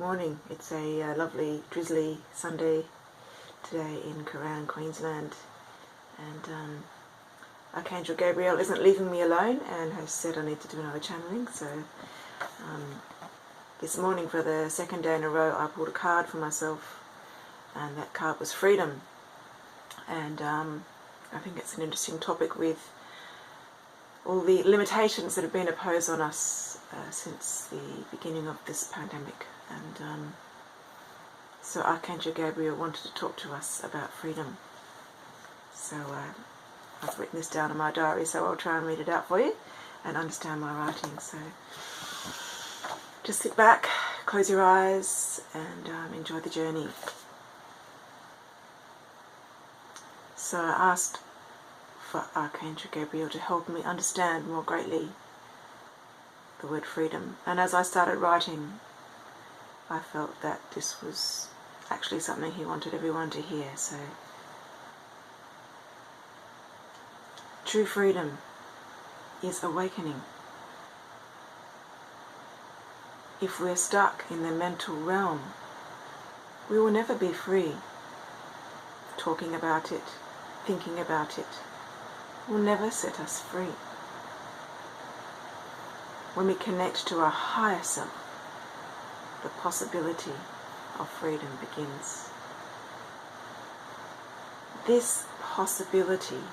morning. It's a lovely drizzly Sunday today in Kerang, Queensland, and Archangel Gabriel isn't leaving me alone and has said I need to do another channeling. So this morning, for the second day in a row, I pulled a card for myself, and that card was freedom. And I think it's an interesting topic with all the limitations that have been imposed on us since the beginning of this pandemic. And so Archangel Gabriel wanted to talk to us about freedom. So I've written this down in my diary, so I'll try and read it out for you and understand my writing. So just sit back, close your eyes, and enjoy the journey. So I asked for Archangel Gabriel to help me understand more greatly the word freedom. And as I started writing, I felt that this was actually something he wanted everyone to hear. So, true freedom is awakening. If we're stuck in the mental realm, we will never be free. Talking about it, thinking about it, will never set us free. When we connect to our higher self, the possibility of freedom begins. This possibility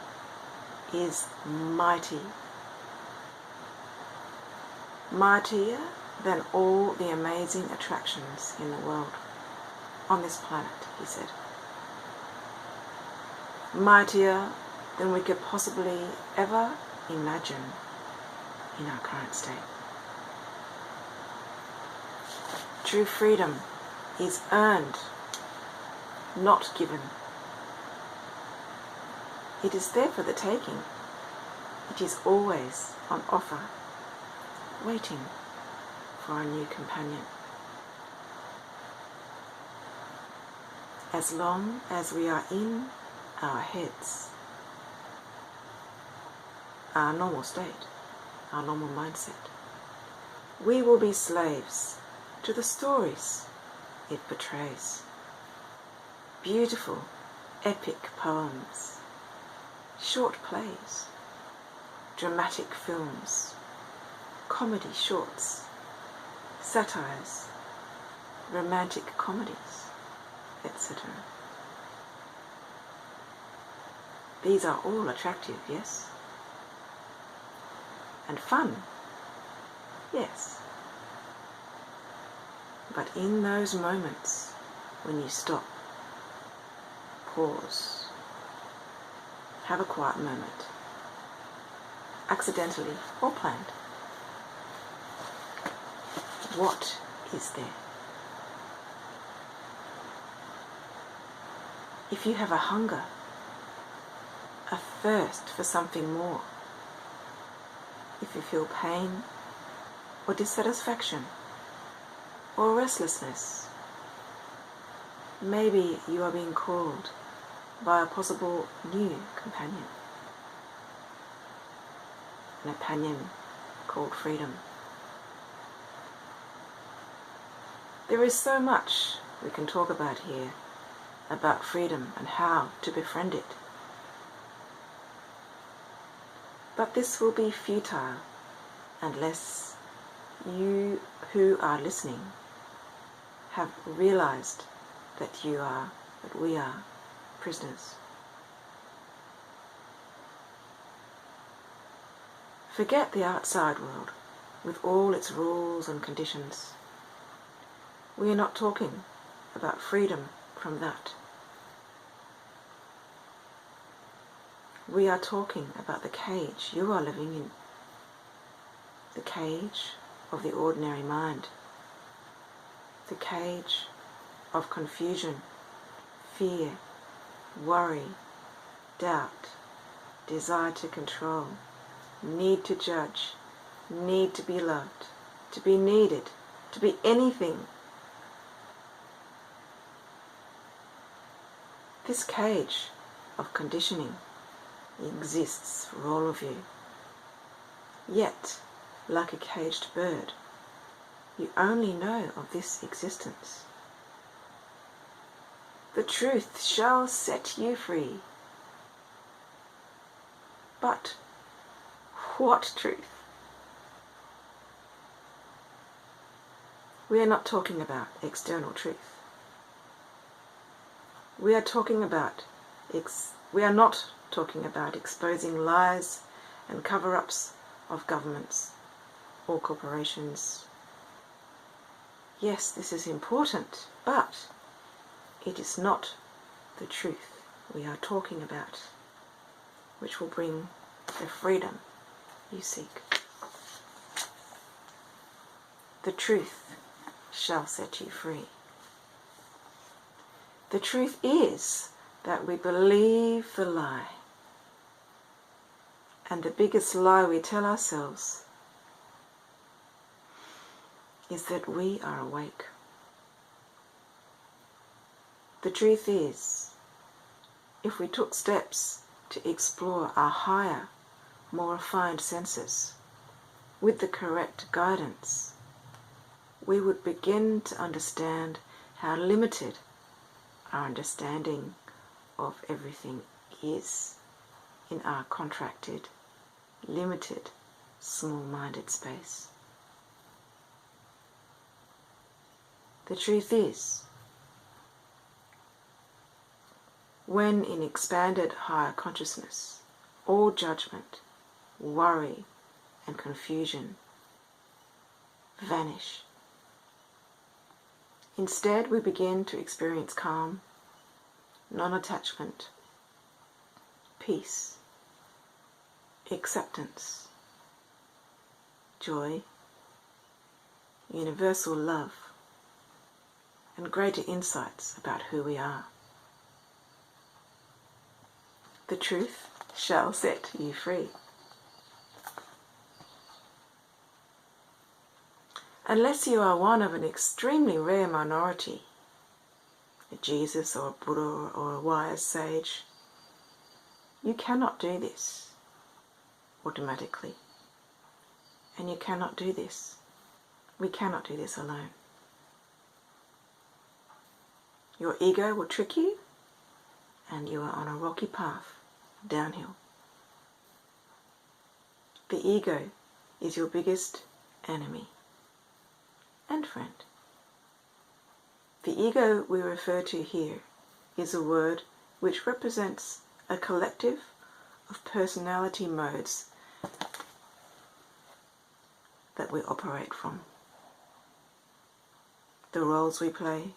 is mighty. Mightier than all the amazing attractions in the world, on this planet, he said. Mightier than we could possibly ever imagine in our current state. True freedom is earned, not given. It is there for the taking. It is always on offer, waiting for a new companion. As long as we are in our heads, our normal state, our normal mindset, we will be slaves to the stories it portrays. Beautiful, epic poems, short plays, dramatic films, comedy shorts, satires, romantic comedies, etc. These are all attractive, yes? And fun, yes. But in those moments when you stop, pause, have a quiet moment, accidentally or planned, what is there? If you have a hunger, a thirst for something more, if you feel pain or dissatisfaction or restlessness, maybe you are being called by a possible new companion, an companion called freedom. There is so much we can talk about here about freedom and how to befriend it. But this will be futile unless you who are listening have realized that we are prisoners. Forget the outside world with all its rules and conditions. We are not talking about freedom from that. We are talking about the cage you are living in, the cage of the ordinary mind, the cage of confusion, fear, worry, doubt, desire to control, need to judge, need to be loved, to be needed, to be anything. This cage of conditioning exists for all of you. Yet, like a caged bird, You only know of this existence. The truth shall set you free. But what truth? We are not talking about external truth. We are not talking about exposing lies and cover-ups of governments or corporations. Yes, this is important, but it is not the truth we are talking about, which will bring the freedom you seek. The truth shall set you free. The truth is that we believe the lie. And the biggest lie we tell ourselves is that we are awake. The truth is, if we took steps to explore our higher, more refined senses with the correct guidance, we would begin to understand how limited our understanding of everything is in our contracted, limited, small-minded space. The truth is, when in expanded higher consciousness, all judgment, worry, and confusion vanish. Instead, we begin to experience calm, non-attachment, peace, acceptance, joy, universal love, and greater insights about who we are. The truth shall set you free. Unless you are one of an extremely rare minority, a Jesus or a Buddha or a wise sage, you cannot do this automatically. And you cannot do this. We cannot do this alone. Your ego will trick you, and you are on a rocky path downhill. The ego is your biggest enemy and friend. The ego we refer to here is a word which represents a collective of personality modes that we operate from. The roles we play,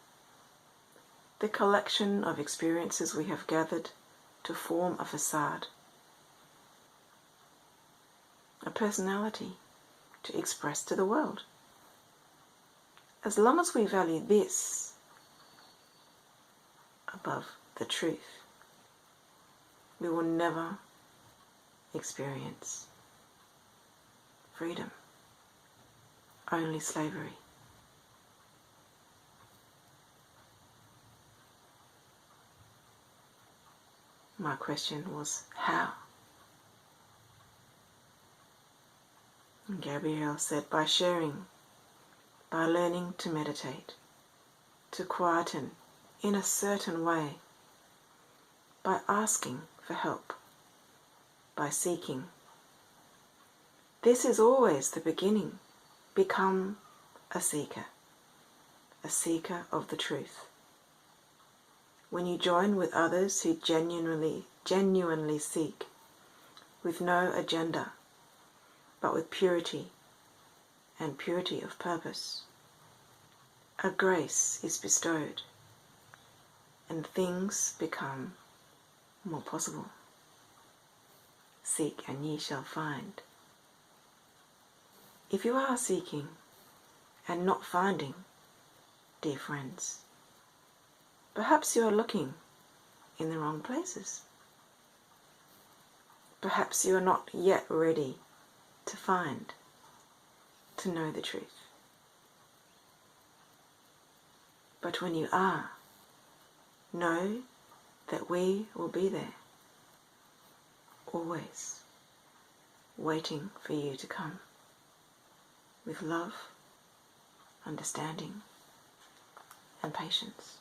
the collection of experiences we have gathered to form a facade, a personality to express to the world. As long as we value this above the truth, we will never experience freedom, only slavery. My question was, how? And Gabriel said, by sharing, by learning to meditate, to quieten in a certain way, by asking for help, by seeking. This is always the beginning. Become a seeker of the truth. When you join with others who genuinely seek, with no agenda, but with purity and purity of purpose, a grace is bestowed and things become more possible. Seek and ye shall find. If you are seeking and not finding, dear friends, perhaps you are looking in the wrong places. Perhaps you are not yet ready to find, to know the truth. But when you are, know that we will be there, always, waiting for you to come, with love understanding, and patience.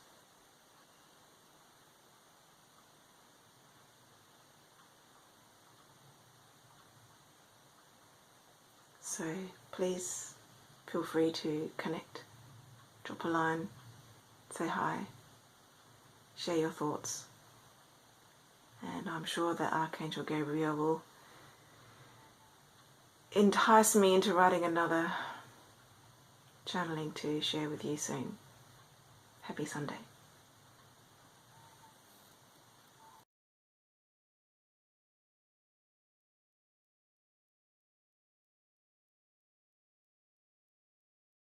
So please feel free to connect, drop a line, say hi, share your thoughts, and I'm sure that Archangel Gabriel will entice me into writing another channeling to share with you soon. Happy Sunday.